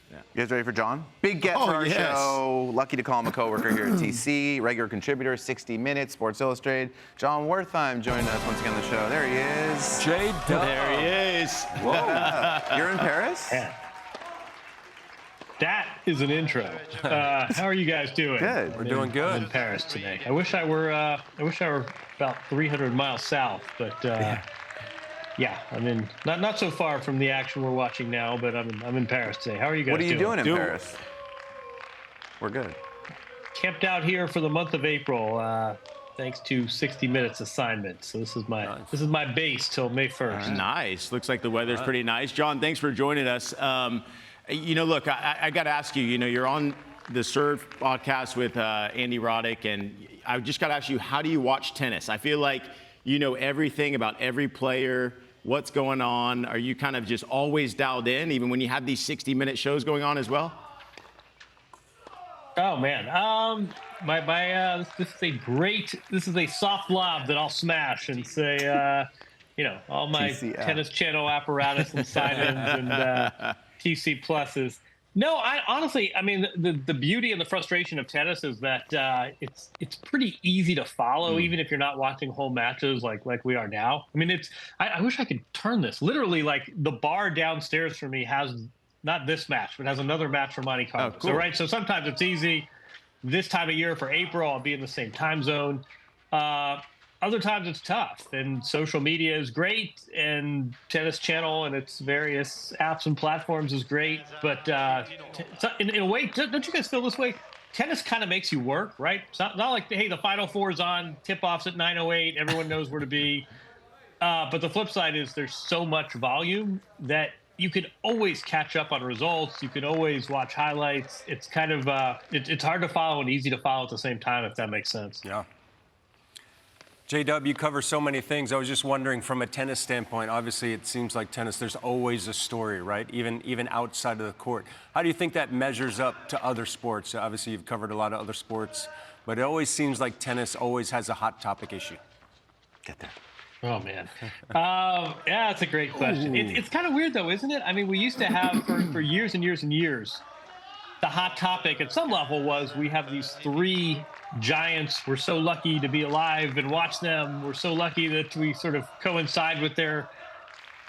You guys ready for Jon? Big get for our show. Lucky to call him a coworker here at TC. Regular contributor, 60 Minutes, Sports Illustrated. Jon Werthem joining us once again on the show. There he is. There he is. Whoa. You're in Paris? Yeah. That is an intro. How are you guys doing? Good. We're doing good. I'm in Paris today. I wish I were about 300 miles south, but yeah, I'm in not so far from the action we're watching now, but I'm in Paris today. How are you guys doing? What are you doing in Doing- Paris? We're good. Camped out here for the month of April, thanks to 60 Minutes assignment. So this is my base till May 1st. Nice. Looks like the weather's pretty nice. Jon, thanks for joining us. Look, I got to ask you, you're on the Serve podcast with Andy Roddick, and I just got to ask you, how do you watch tennis? I feel like you know everything about every player, what's going on. Are you kind of just always dialed in, even when you have these 60-minute shows going on as well? Oh man, this is a soft lob that I'll smash and say, all my TCF. Tennis Channel apparatus and sign-ins and TC pluses. No, I mean, the beauty and the frustration of tennis is that it's pretty easy to follow, even if you're not watching whole matches like we are now. I mean, I wish I could turn this. Literally, like the bar downstairs for me has not this match, but has another match for Monte Carlo. Oh, cool. So sometimes it's easy. This time of year for April, I'll be in the same time zone. Other times it's tough, and social media is great, and Tennis Channel and its various apps and platforms is great. But in a way, don't you guys feel this way? Tennis kind of makes you work, right? It's not like, hey, the Final Four is on, tip-off's at 9:08, everyone knows where to be. But the flip side is there's so much volume that you can always catch up on results. You can always watch highlights. It's kind of it's hard to follow and easy to follow at the same time, if that makes sense. Yeah. J-Dub, you cover so many things. I was just wondering, from a tennis standpoint, obviously it seems like tennis, there's always a story, right? Even outside of the court. How do you think that measures up to other sports? Obviously, you've covered a lot of other sports, but it always seems like tennis always has a hot topic issue. Get that. Oh, man. Yeah, that's a great question. It's kind of weird, though, isn't it? I mean, we used to have, for years and years and years, the hot topic at some level was we have these three giants. We're so lucky to be alive and watch them. We're so lucky that we sort of coincide with their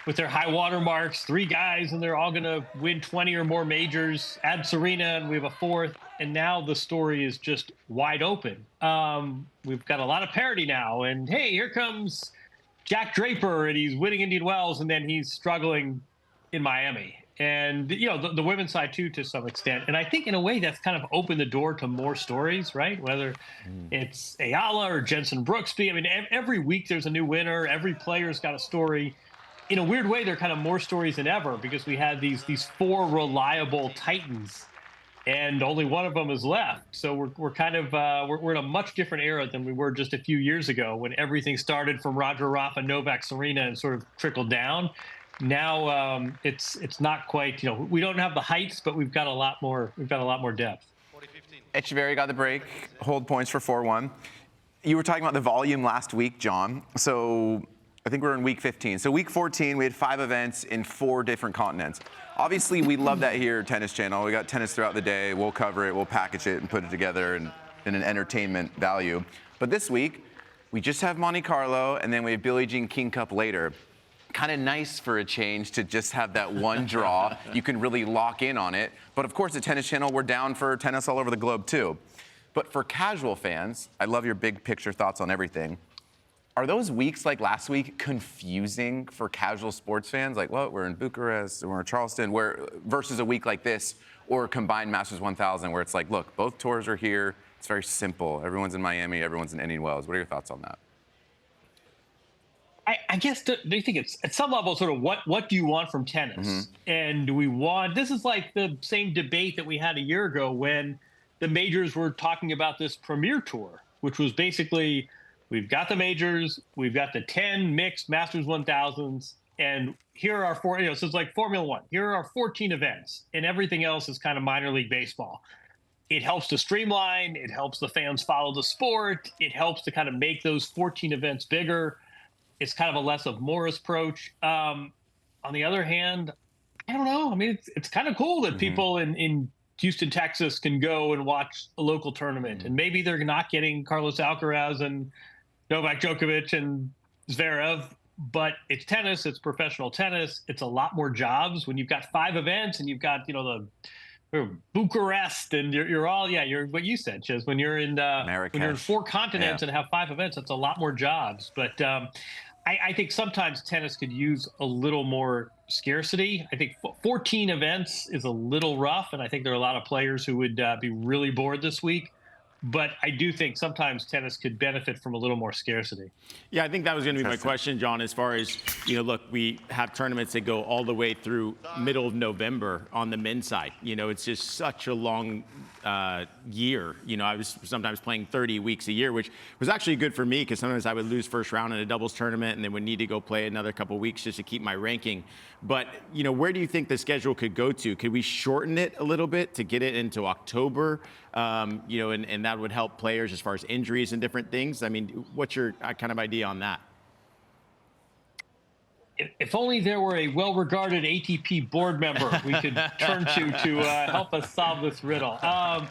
high water marks. Three guys, and they're all going to win 20 or more majors. Add Serena, and we have a fourth. And now the story is just wide open. We've got a lot of parity now. And, hey, here comes Jack Draper, and he's winning Indian Wells, and then he's struggling in Miami. And, the women's side, too, to some extent. And I think, in a way, that's kind of opened the door to more stories, right? Whether it's Ayala or Jensen Brooksby. I mean, every week there's a new winner. Every player's got a story. In a weird way, there are kind of more stories than ever because we had these four reliable titans, and only one of them is left. So we're kind of we're in a much different era than we were just a few years ago when everything started from Roger Rafa, Novak, Serena, and sort of trickled down. Now it's not quite. We don't have the heights, but we've got a lot more. We've got a lot more depth. Echeverry got the break. Hold points for 4-1. You were talking about the volume last week, Jon. So I think we're in week 15. So week 14, we had 5 events in 4 different continents. Obviously, we love that here at Tennis Channel. We got tennis throughout the day. We'll cover it. We'll package it and put it together in an entertainment value. But this week, we just have Monte Carlo, and then we have Billie Jean King Cup later. Kind of nice for a change to just have that one draw. You can really lock in on it. But of course, at Tennis Channel, we're down for tennis all over the globe too. But for casual fans, I love your big picture thoughts on everything. Are those weeks like last week confusing for casual sports fans? Like, what, we're in Bucharest, we're in Charleston, versus a week like this, or combined Masters 1000, where it's like, look, both tours are here. It's very simple. Everyone's in Miami, everyone's in Indian Wells. What are your thoughts on that? I guess, do you think it's at some level sort of what do you want from tennis? And do we want, this is like the same debate that we had a year ago when the majors were talking about this Premier Tour, which was basically, we've got the majors, we've got the 10 mixed Masters 1000s, and here are our 4, so it's like Formula One. Here are our 14 events, and everything else is kind of minor league baseball. It helps to streamline, it helps the fans follow the sport, it helps to kind of make those 14 events bigger. It's kind of a less of more approach. On the other hand, I don't know. I mean, it's kind of cool that people in Houston, Texas can go and watch a local tournament. And maybe they're not getting Carlos Alcaraz and Novak Djokovic and Zverev, but it's tennis, it's professional tennis. It's a lot more jobs when you've got 5 events and you've got, the Bucharest and you're all, you're what you said, Chiz, when you're in when you're in 4 continents and have 5 events, it's a lot more jobs. But I think sometimes tennis could use a little more scarcity. I think 14 events is a little rough, and I think there are a lot of players who would be really bored this week. But I do think sometimes tennis could benefit from a little more scarcity. Yeah, I think that was going to be my question, John, as far as, look, we have tournaments that go all the way through middle of November on the men's side. It's just such a long year. I was sometimes playing 30 weeks a year, which was actually good for me because sometimes I would lose first round in a doubles tournament and then would need to go play another couple of weeks just to keep my ranking. But, where do you think the schedule could go to? Could we shorten it a little bit to get it into October? And that would help players as far as injuries and different things. I mean, what's your kind of idea on that? If only there were a well-regarded ATP board member we could turn to help us solve this riddle. I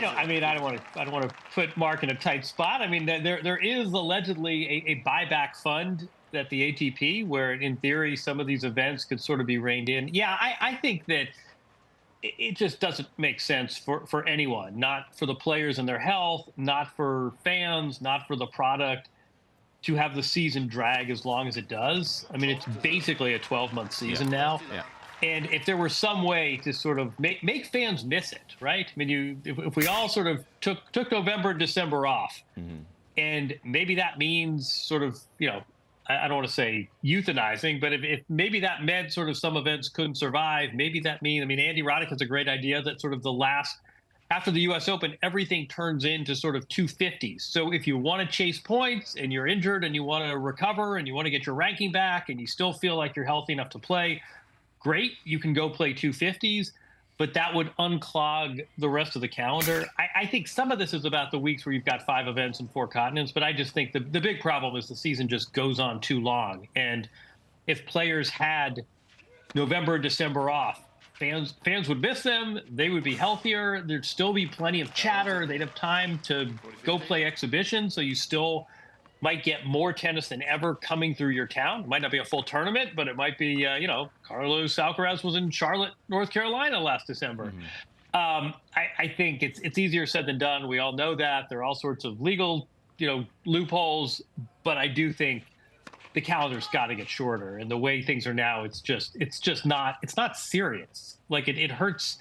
don't want to put Mark in a tight spot. I mean, there is allegedly a buyback fund at the ATP where, in theory, some of these events could sort of be reined in. Yeah, I think that it just doesn't make sense for anyone, not for the players and their health, not for fans, not for the product, to have the season drag as long as it does. I mean, it's basically a 12-month season now. Yeah. And if there were some way to sort of make fans miss it, right? I mean, if we all sort of took November and December off, and maybe that means sort of, I don't want to say euthanizing, but if maybe that meant sort of some events couldn't survive, maybe that means, Andy Roddick has a great idea that sort of after the U.S. Open, everything turns into sort of 250s. So if you want to chase points and you're injured and you want to recover and you want to get your ranking back and you still feel like you're healthy enough to play, great, you can go play 250s. But that would unclog the rest of the calendar. I think some of this is about the weeks where you've got 5 events in 4 continents, but I just think the big problem is the season just goes on too long. And if players had November, December off, fans would miss them. They would be healthier. There'd still be plenty of chatter. They'd have time to go play exhibitions, so you still might get more tennis than ever coming through your town. It might not be a full tournament, but it might be, Carlos Alcaraz was in Charlotte, North Carolina last December. I think it's easier said than done. We all know that. There are all sorts of legal, loopholes, but I do think the calendar's got to get shorter. And the way things are now, it's not serious. Like it hurts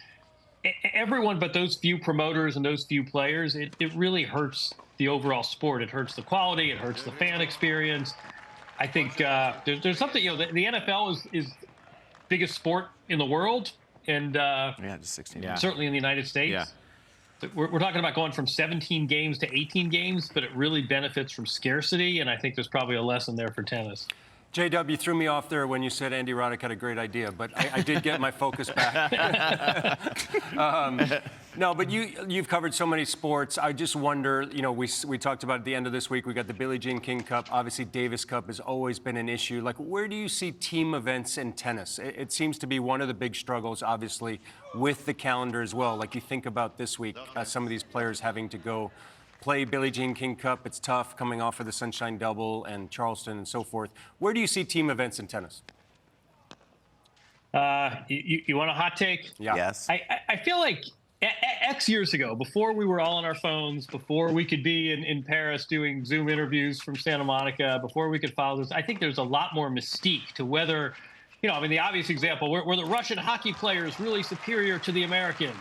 everyone but those few promoters and those few players. It really hurts the overall sport. It hurts the quality. It hurts the fan experience. I think there's something, the NFL is biggest sport in the world, and just 16. Certainly in the United States. Yeah. We're talking about going from 17 games to 18 games, but it really benefits from scarcity, and I think there's probably a lesson there for tennis. JW, you threw me off there when you said Andy Roddick had a great idea, but I did get my focus back. No, but you've covered so many sports. I just wonder, we talked about at the end of this week, we got the Billie Jean King Cup. Obviously, Davis Cup has always been an issue. Like, where do you see team events in tennis? It seems to be one of the big struggles, obviously, with the calendar as well. Like, you think about this week, some of these players having to go play Billie Jean King Cup. It's tough coming off of the Sunshine Double and Charleston and so forth. Where do you see team events in tennis? You want a hot take? Yeah. Yes. I feel like X years ago, before we were all on our phones, before we could be in Paris doing Zoom interviews from Santa Monica, before we could follow this, I think there's a lot more mystique to whether, the obvious example, were the Russian hockey players really superior to the Americans?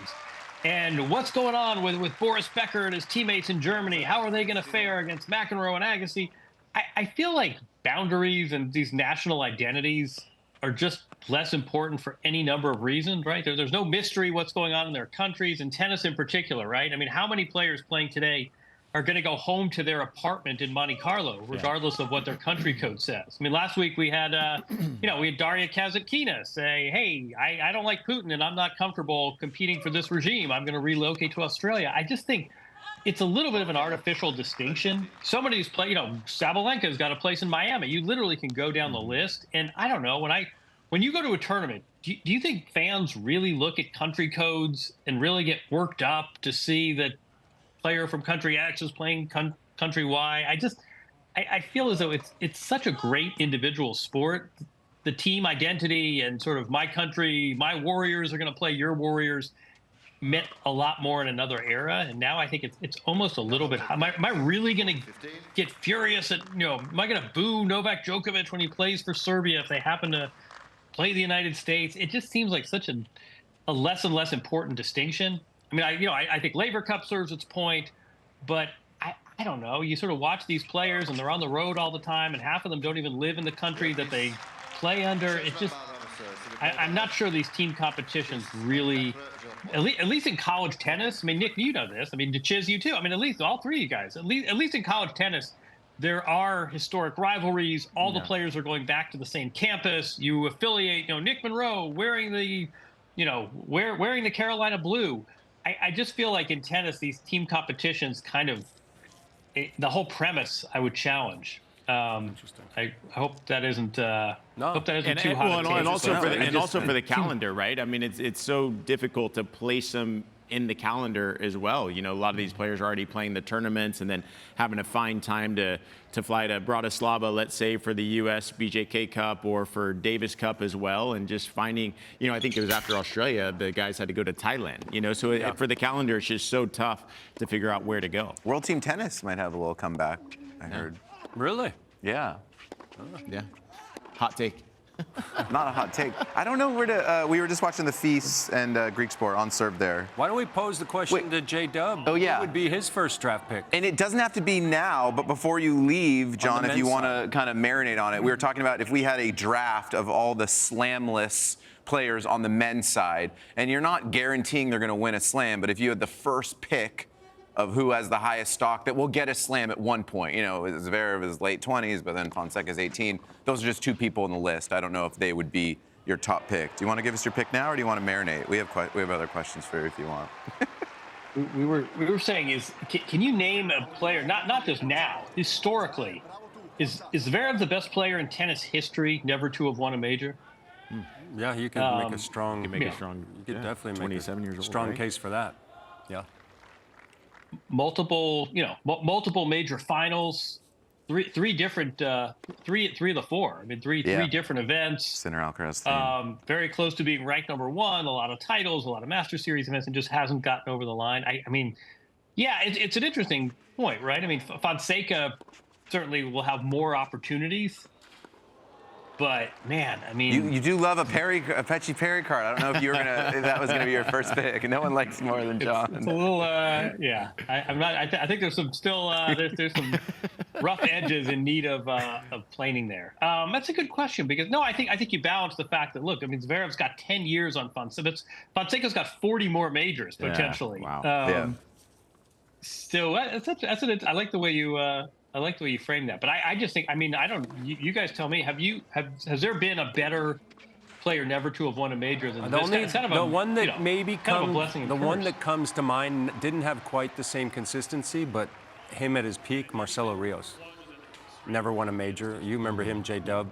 And what's going on with Boris Becker and his teammates in Germany? How are they going to fare against McEnroe and Agassi? I feel like boundaries and these national identities are just less important for any number of reasons, right? There's no mystery what's going on in their countries, and tennis in particular, right? I mean, how many players playing today are going to go home to their apartment in Monte Carlo, regardless of what their country code says? I mean, last week we had, we had Daria Kazatkina say, hey, I don't like Putin and I'm not comfortable competing for this regime. I'm going to relocate to Australia. I just think it's a little bit of an artificial distinction. Some of these Sabalenka's got a place in Miami. You literally can go down the list. And I don't know, when you go to a tournament, do you think fans really look at country codes and really get worked up to see that player from country X is playing country Y? I feel as though it's such a great individual sport. The team identity and sort of my country, my Warriors are going to play your Warriors meant a lot more in another era, and now I think it's almost a little bit. Am I really going to get furious at am I going to boo Novak Djokovic when he plays for Serbia if they happen to play the United States? It just seems like such a less and less important distinction. I mean, I think Laver Cup serves its point, but I don't know. You sort of watch these players and they're on the road all the time, and half of them don't even live in the country that they play under. It just I'm not sure these team competitions really, at least in college tennis. I mean, Nick, you know this. I mean, DeChiz, you too. I mean, at least all three of you guys. At least in college tennis, there are historic rivalries. All the players are going back to the same campus. You affiliate. Nick Monroe wearing the, wearing the Carolina blue. I just feel like in tennis, these team competitions kind of the whole premise I would challenge. Interesting. I hope that isn't. Hope that isn't And, too hot. and also for the calendar, right? I mean, it's so difficult to place them in the calendar as well. A lot of these players are already playing the tournaments and then having to find time to fly to Bratislava, let's say, for the U.S. BJK Cup or for Davis Cup as well, and just finding, I think it was after Australia, the guys had to go to Thailand, so for the calendar, it's just so tough to figure out where to go. World Team Tennis might have a little comeback, I heard. Really? Yeah. Yeah. Hot take. Not a hot take. I don't know where to. We were just watching the Feast and Greek Sport on Serve there. Why don't we pose the question to J-Dub? Oh, yeah. Who would be his first draft pick? And it doesn't have to be now, but before you leave, John, if you want to kind of marinate on it, we were talking about if we had a draft of all the slamless players on the men's side, and you're not guaranteeing they're going to win a slam, but if you had the first pick of who has the highest stock that will get a slam at one point. Zverev is late 20s, but then Fonseca's 18. Those are just two people on the list. I don't know if they would be your top pick. Do you want to give us your pick now, or do you want to marinate? We have other questions for you if you want. we were saying can you name a player, not just now, historically, is Zverev the best player in tennis history never to have won a major? Yeah, you could make a strong. You could definitely make 27 years a old, strong right? case for that. Yeah. Multiple major finals, three different, three of the four. I mean, three different events. Sinner Alcaraz theme. Very close to being ranked number one. A lot of titles, a lot of Master Series events, and just hasn't gotten over the line. I mean, yeah, it's an interesting point, right? I mean, Fonseca certainly will have more opportunities. But man, I mean, you do love a Petchy Perry card. I don't know if you were if that was gonna be your first pick. No one likes more than John. It's a little, yeah. I'm not. I think there's some still. There's some rough edges in need of planing there. That's a good question because I think you balance the fact that look, I mean, Zverev's got 10 years on Fonseca. Fonseca's got 40 more majors potentially. Yeah, wow. So I like the way you. I like the way you frame that, but I just think, I mean, I don't. You guys tell me. Has there been a better player never to have won a major than this? The one that maybe the one that comes to mind didn't have quite the same consistency, but him at his peak, Marcelo Rios, never won a major. You remember him, J-Dub?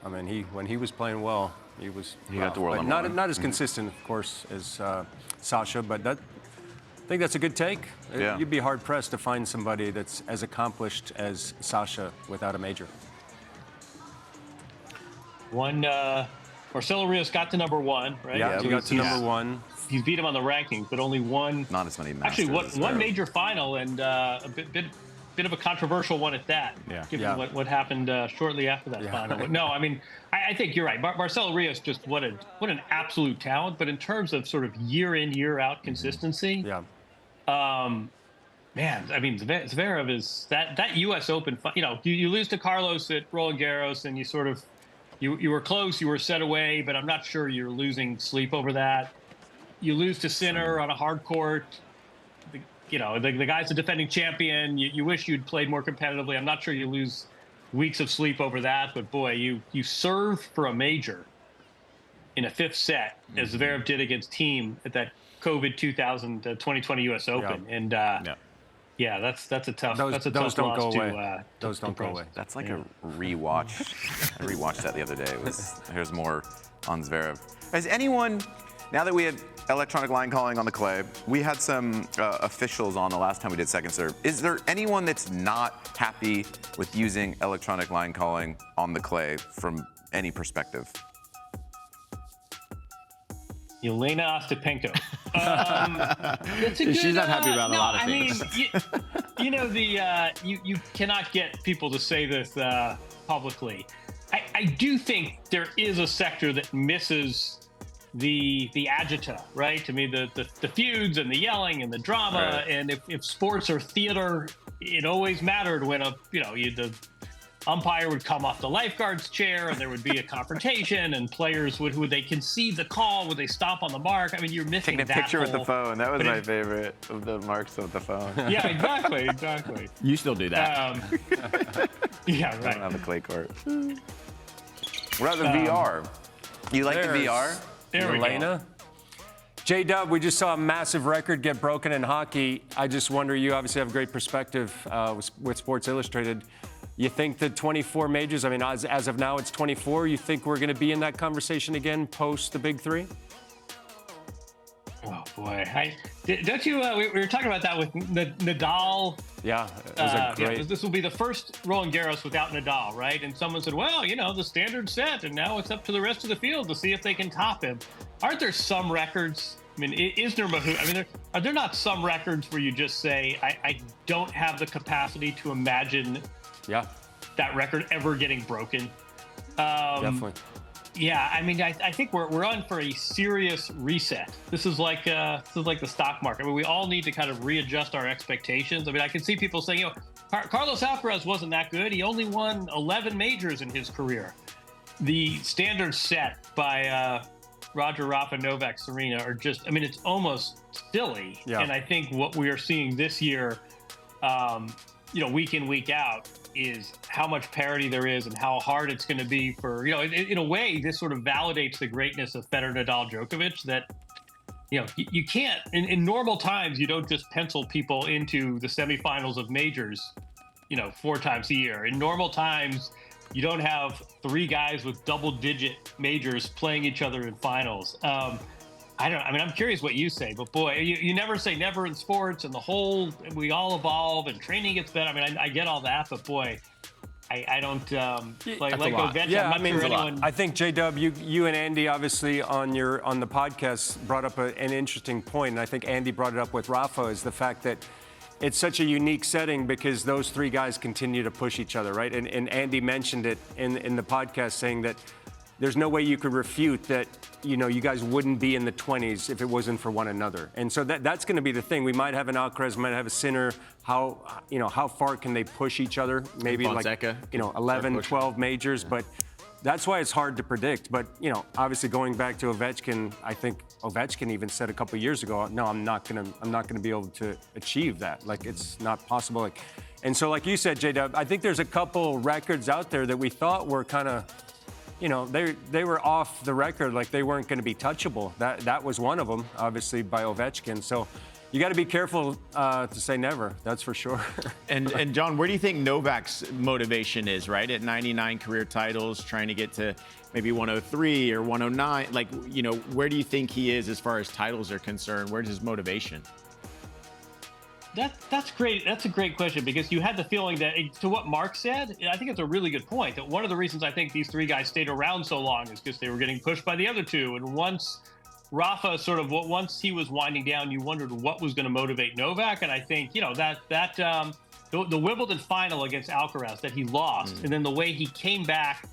I mean, when he was playing well, he got the world but number one. not as consistent, of course, as Sasha, but I think that's a good take. Yeah. You'd be hard-pressed to find somebody that's as accomplished as Sasha without a major. Marcelo Rios got to number one, right? Yeah, he got to number one. He's beat him on the rankings, but only one. Not as many Masters. Actually, one major final and a bit of a controversial one at that. Yeah. Given what happened shortly after that final. But no, I mean, I think you're right. Marcelo Rios just what an absolute talent. But in terms of sort of year in year out consistency, Yeah. Man, I mean, Zverev is that U.S. Open. You lose to Carlos at Roland Garros, and you sort of you were close, you were set away, but I'm not sure you're losing sleep over that. You lose to Sinner on a hard court. The guy's a defending champion. You wish you'd played more competitively. I'm not sure you lose weeks of sleep over that, but boy, you serve for a major in a fifth set, as Zverev did against Thiem at that COVID 2020 U.S. Open, and that's a tough. Those don't go away. Those don't go away. That's like a rewatch. I rewatched that the other day. There's more on Zverev. Has anyone, now that we had electronic line calling on the clay, we had some officials on the last time we did second serve. Is there anyone that's not happy with using electronic line calling on the clay from any perspective? Elena Ostapenko. That's a good, She's not happy about a lot of I things. mean, you cannot get people to say this publicly. I do think there is a sector that misses the agita, right? I mean, the feuds and the yelling and the drama. Right. And if sports or theater, it always mattered when the umpire would come off the lifeguard's chair and there would be a confrontation, and players would they concede the call? Would they stop on the mark? I mean, you're missing Taking a that picture with the whole- phone. That was but my it- favorite of the marks with the phone. Yeah, exactly. You still do that. Yeah, I don't right. have a clay court. What about the VR? You like the there's- VR? There we go. Elena. J-Dub, we just saw a massive record get broken in hockey. I just wonder, you obviously have a great perspective with Sports Illustrated. You think the 24 majors, I mean, as of now, it's 24. You think we're going to be in that conversation again post the big three? Oh boy, don't you? We were talking about that with Nadal. Yeah, it was a great. This will be the first Roland Garros without Nadal, right? And someone said, well, the standard's set, and now it's up to the rest of the field to see if they can top him. Aren't there some records? I mean, is there? I mean, are there not some records where you just say, I don't have the capacity to imagine Yeah, that record ever getting broken? definitely. Yeah, I mean, I think we're on for a serious reset. This is like the stock market. I mean, we all need to kind of readjust our expectations. I mean, I can see people saying, Carlos Alcaraz wasn't that good. He only won 11 majors in his career. The standards set by Roger, Rafa, Novak, Serena are just, I mean, it's almost silly. Yeah. And I think what we are seeing this year, week in, week out, is how much parity there is and how hard it's going to be for, in a way, this sort of validates the greatness of Federer, Nadal, Djokovic, that, you can't, in normal times, you don't just pencil people into the semifinals of majors, 4 times a year. In normal times, you don't have 3 guys with double-digit majors playing each other in finals. I'm curious what you say, but boy, you never say never in sports, and we all evolve and training gets better. I mean, I get all that, but boy, I don't like Ovechkin. Yeah, I'm not sure anyone. I think J-Dub, you and Andy obviously on the podcast brought up an interesting point, and I think Andy brought it up with Rafa, is the fact that it's such a unique setting because those 3 guys continue to push each other, right? And Andy mentioned it in the podcast, saying that there's no way you could refute that, you guys wouldn't be in the 20s if it wasn't for one another. And so that's going to be the thing. We might have an Alcaraz, we might have a Sinner. How far can they push each other? Maybe Fonseca, 11, 12 majors. But that's why it's hard to predict. But, obviously going back to Ovechkin, I think Ovechkin even said a couple of years ago, no, I'm not going to be able to achieve that. Like, it's not possible. And so, like you said, J-Dub, I think there's a couple records out there that we thought were kind of, they were off the record, like they weren't going to be touchable. That was one of them, obviously, by Ovechkin. So you got to be careful to say never, that's for sure. And John, where do you think Novak's motivation is, right? At 99 career titles, trying to get to maybe 103 or 109. Like, where do you think he is as far as titles are concerned? Where's his motivation? That's great. That's a great question, because you had the feeling that, to what Mark said, I think it's a really good point, that one of the reasons I think these 3 guys stayed around so long is because they were getting pushed by the other 2. And once Rafa once he was winding down, you wondered what was going to motivate Novak. And I think, the Wimbledon final against Alcaraz that he lost, and then the way he came back,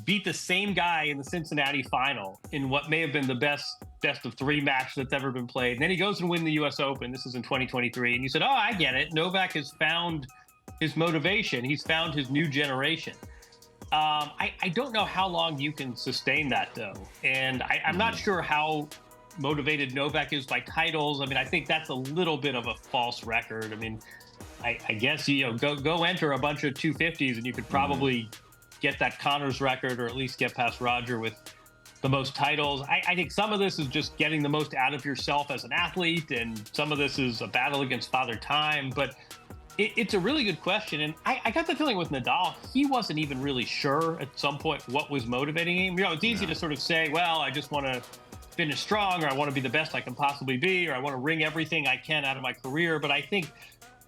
beat the same guy in the Cincinnati final in what may have been the best of 3 match that's ever been played. And then he goes and wins the U.S. Open. This is in 2023. And you said, I get it. Novak has found his motivation. He's found his new generation. I don't know how long you can sustain that, though. And I'm not sure how motivated Novak is by titles. I mean, I think that's a little bit of a false record. I mean, I guess, go enter a bunch of 250s and you could probably get that Connors record, or at least get past Roger with the most titles. I think some of this is just getting the most out of yourself as an athlete, and some of this is a battle against Father Time. But It's a really good question, and I got the feeling with Nadal, he wasn't even really sure at some point what was motivating him. It's easy to sort of say, well, I just want to finish strong, or I want to be the best I can possibly be, or I want to wring everything I can out of my career. But I think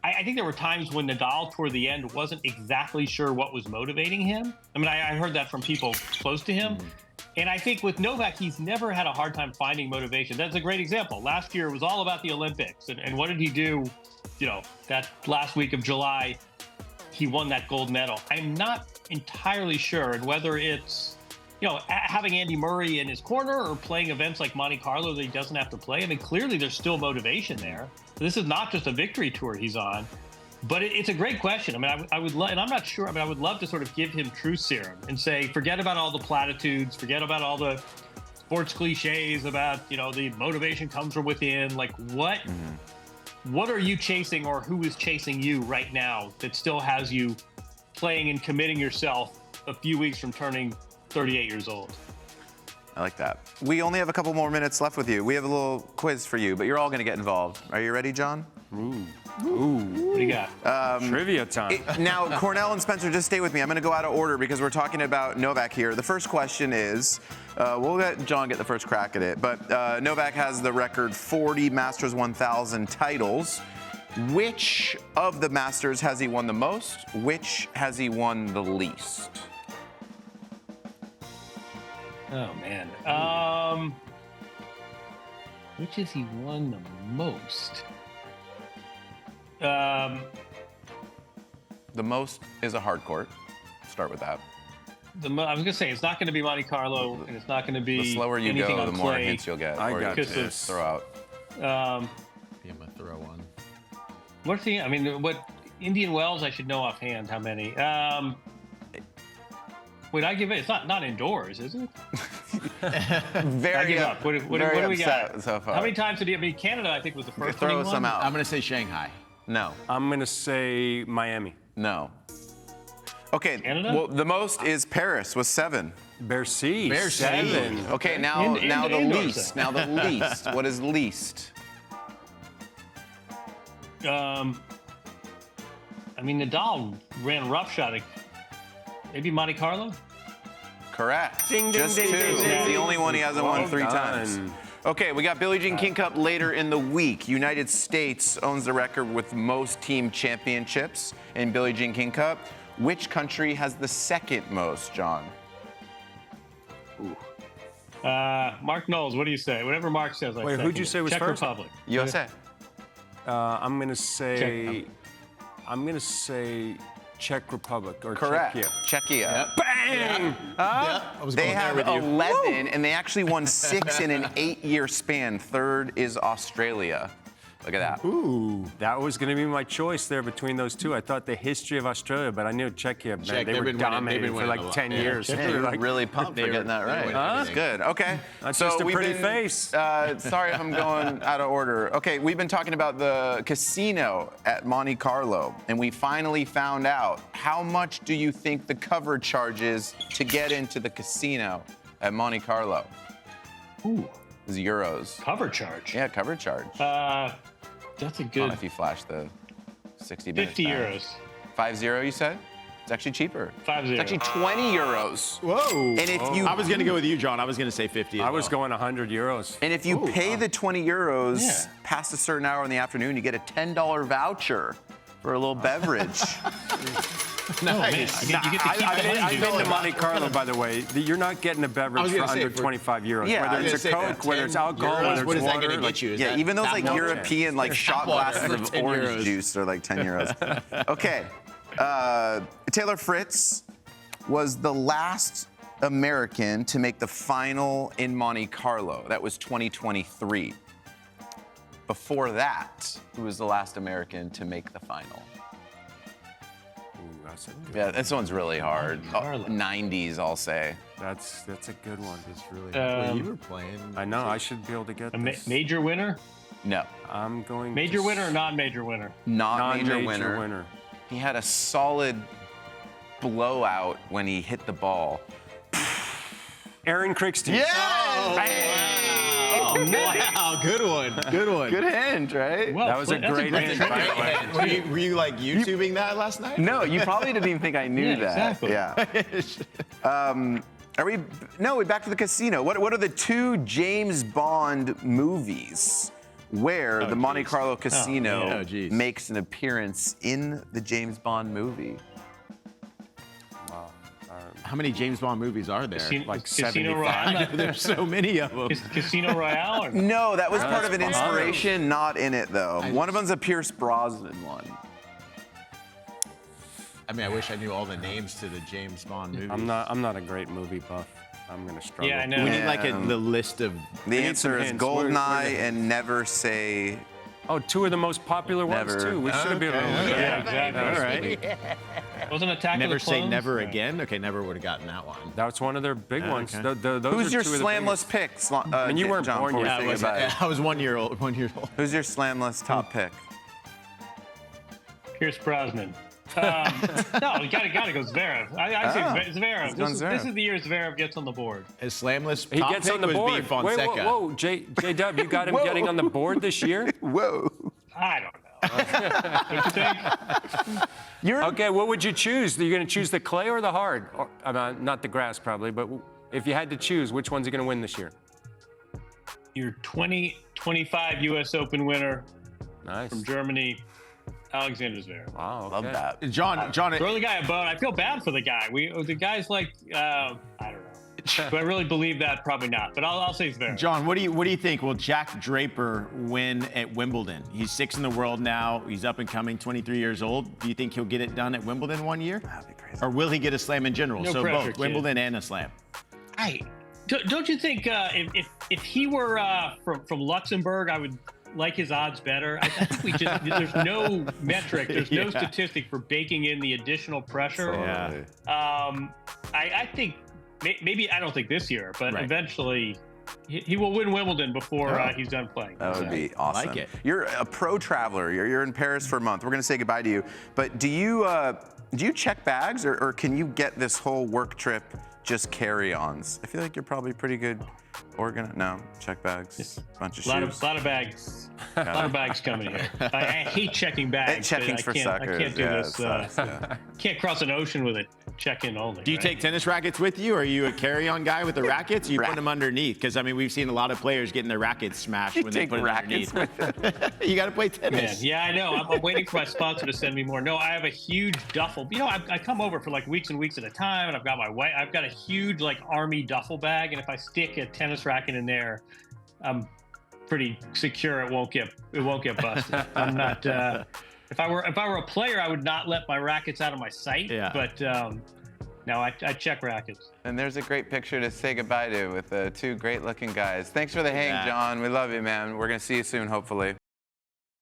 there were times when Nadal, toward the end, wasn't exactly sure what was motivating him. I mean, I heard that from people close to him. And I think with Novak, he's never had a hard time finding motivation. That's a great example. Last year, it was all about the Olympics. And what did he do? That last week of July, he won that gold medal. I'm not entirely sure. And whether it's, having Andy Murray in his corner or playing events like Monte Carlo that he doesn't have to play. I mean, clearly there's still motivation there. This is not just a victory tour he's on. But it's a great question. I mean, I would love, and I'm not sure, I mean, I would love to sort of give him truth serum and say, forget about all the platitudes, forget about all the sports cliches about, the motivation comes from within. Like, what are you chasing, or who is chasing you right now that still has you playing and committing yourself a few weeks from turning 38 years old? I like that. We only have a couple more minutes left with you. We have a little quiz for you, but you're all going to get involved. Are you ready, John? Ooh. What do you got? Trivia time. Now, Cornell and Spencer, just stay with me. I'm going to go out of order because we're talking about Novak here. The first question is, we'll let John get the first crack at it, but Novak has the record 40 Masters 1000 titles. Which of the Masters has he won the most? Which has he won the least? Oh, man. Which has he won the most? The most is a hard court. Start with that. I was going to say, it's not going to be Monte Carlo, and it's not going to be The slower you anything go, on the more clay. hints you'll get. I or got you this. just throw out. Yeah, I'm gonna throw one. What's the? I mean, what Indian Wells? I should know offhand how many. Wait, I give it. It's not indoors, is it? I Very give up. What do we upset got? so far. How many times did he? I mean, Canada, I think, was the first one. Throw he some won. out. I'm gonna say Shanghai. No. I'm going to say Miami. No. Okay. Canada? Well, the most is Paris with 7. Bercy. Bercy. 7. Okay, now the indoors, least. then. Now the least. What is least? I mean, Nadal ran roughshod. Maybe Monte Carlo. Correct. Ding, ding, Just ding, 2. ding, It's ding. the only one he hasn't won Well 3 done. times. Okay, we got Billie Jean King Cup later in the week. United States owns the record with most team championships in Billie Jean King Cup. Which country has the second most, John? Mark Knowles, what do you say? Whatever Mark says, I Wait, second who'd you it. say was Czech first? Republic. USA. I'm going to say Czech Republic or Correct. Czechia. Czechia. Bang! I was They going there have with you. 11, and they actually won 6 in an 8-year span. Third is Australia. Look at that. Ooh, that was going to be my choice there between those two. I thought the history of Australia, but I knew Czechia, man, Czech, they they've were been winning- they've dominating been for winning like a lot. 10 Yeah. years. Yeah, They were you're like, really pumped for getting that right. Huh? Good. Okay. That's just a we've pretty been- face. Sorry if I'm going out of order. Okay, we've been talking about the casino at Monte Carlo, and we finally found out how much do you think the cover charges to get into the casino at Monte Carlo? Ooh, It's euros. cover charge. Yeah, cover charge. That's a I don't good know if you flash the 60 minutes. 50 time. euros. 50, you said? It's actually cheaper. 50. It's actually 20 euros. Whoa. And if you I was gonna go with you, John. I was gonna say 50. I was going 100 euros. And if you pay the 20 euros Yeah. past a certain hour in the afternoon, you get a $10 voucher for a little beverage. No, man, you get to keep the money, I've dude. been to Monte Carlo, by the way. You're not getting a I beverage was for gonna say, under for- 25 euros. Yeah, I whether was it's a gonna say, Coke, whether it's alcohol, euros, whether what it's is that water. gonna like- get you? Is Yeah, that even those tap like water? European like shot water glasses for of 10 orange euros. juice are like 10 euros. Okay. Taylor Fritz was the last American to make the final in Monte Carlo. That was 2023. Before that, who was the last American to make the final? Ooh, that's a good- Yeah, this one's really hard. Carlo. 90s, I'll say. That's a good one. It's really. Um, you were playing. I know. I should be able to get A this. major winner? No, I'm going Major to winner or non-major winner? not major non-major winner. He had a solid blowout when he hit the ball. Aaron Crickstein. Yeah! Oh, nice. Wow, good one. Good one. Good hint, right? Well, That was a that's great great hint, by the way. Were you like YouTubing that last night? No, you probably didn't even think I knew Yeah, that. exactly. Yeah. Are we? No, we're back to the casino. What are the 2 James Bond movies where the Monte Carlo Casino yeah. Oh, geez. makes an appearance in the James Bond movie? How many James Bond movies are there? Like Casino 75. Royale. There's so many of them. Is Casino Royale or No, that was part of an that's inspiration, not in it though. One of them's a Pierce Brosnan one. I mean, I wish I knew all the names to the James Bond movies. I'm not a great movie buff. I'm gonna struggle. Yeah, I know. We need like the list of. The need answer some is hints. Where- Goldeneye where- and Never Say. Oh, 2 of the most popular ones Never. too. We should have been able to look Yeah, at that. exactly. All right. Wasn't Attack of Never the say Clones? never Right. again. Okay, never would have gotten that one. That's one of their big ones. okay. Those Who's are your 2 of the slamless biggest. pick? And you weren't John, born before we yet. say I was, goodbye? I was 1 year old. 1 year old. Who's your slamless top pick? Pierce Brosnan. No, you gotta go Zverev. I say Zverev. going This Zverev. is the year Zverev gets on the board. His slamless He top gets pick on the was board. B. Fonseca. Whoa, J-Dub, you got him getting on the board this year? Whoa. I don't know. What you think? You're Okay, what would you choose? Are you going to choose the clay or the hard? Or, not the grass, probably, but if you had to choose, which one's he going to win this year? Your 2025 U.S. Open winner Nice. from Germany, Alexander Zverev. Wow, okay. love that. John, Throw the guy a bone. I feel bad for the guy. The guy's like, I don't know. Do I really believe that? Probably not. But I'll say Zverev. John, what do you think? Will Jack Draper win at Wimbledon? He's 6th in the world now. He's up and coming, 23 years old. Do you think he'll get it done at Wimbledon one year? That'd be crazy. Or will he get a slam in general? No So pressure, both, kid. Wimbledon and a slam. Don't you think if he were from Luxembourg, I would like his odds better? I think there's no metric, there's no statistic for baking in the additional pressure. Yeah. I think maybe I don't think this year, but Right. eventually he will win Wimbledon before he's done playing. That would be awesome. Like it. You're a pro traveler. You're in Paris for a month. We're going to say goodbye to you. But do you check bags or can you get this whole work trip just carry-ons? I feel like you're probably pretty good No, check bags, bunch of shoes. lot of bags. A lot of bags coming here. I hate checking bags. And checking's for I suckers. can't do Yeah, this. it sucks, yeah. Can't cross an ocean with a check-in only. Do you right? take tennis rackets with you? Or are you a carry-on guy with the rackets? Or you put them underneath? Because, I mean, we've seen a lot of players getting their rackets smashed when they Take put them rackets underneath. You got to play Man, tennis. yeah, I know. I'm waiting for my sponsor to send me more. No, I have a huge duffel. You know, I come over for like weeks and weeks at a time, and I've got I've got a huge like army duffel bag, and if I stick a tennis racket in there, I'm pretty secure it won't get busted. I'm not. If I were a player, I would not let my rackets out of my sight. Yeah. But no, I check rackets. And there's a great picture to say goodbye to with 2 great-looking guys. Thanks for the hang, Yeah. John. We love you, man. We're going to see you soon, hopefully.